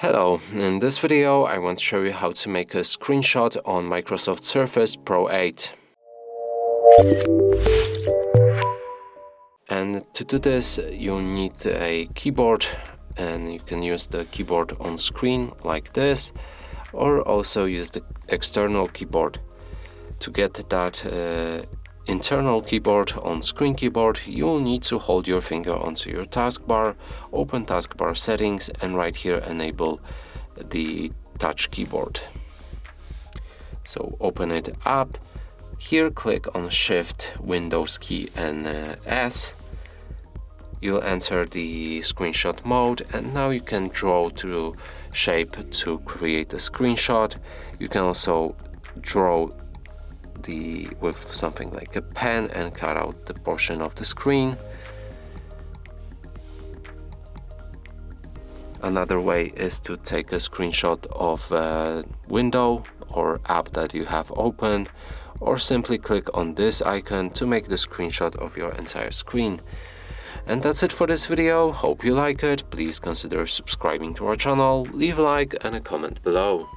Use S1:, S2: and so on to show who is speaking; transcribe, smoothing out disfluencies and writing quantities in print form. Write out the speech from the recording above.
S1: Hello, in this video I want to show you how to make a screenshot on Microsoft Surface Pro 8. And to do this you need a keyboard, and you can use the keyboard on screen like this, or also use the external keyboard. To get that internal keyboard on screen keyboard, you'll need to hold your finger onto your taskbar, open taskbar settings, and right here enable the touch keyboard. So open it up. Here click on Shift, Windows key and S. You'll enter the screenshot mode, and now you can draw through shape to create a screenshot. You can also draw with something like a pen and cut out the portion of the screen. Another way is to take a screenshot of a window or app that you have open, or simply click on this icon to make the screenshot of your entire screen. And that's it for this video. Hope you like it. Please consider subscribing to our channel, leave a like and a comment below.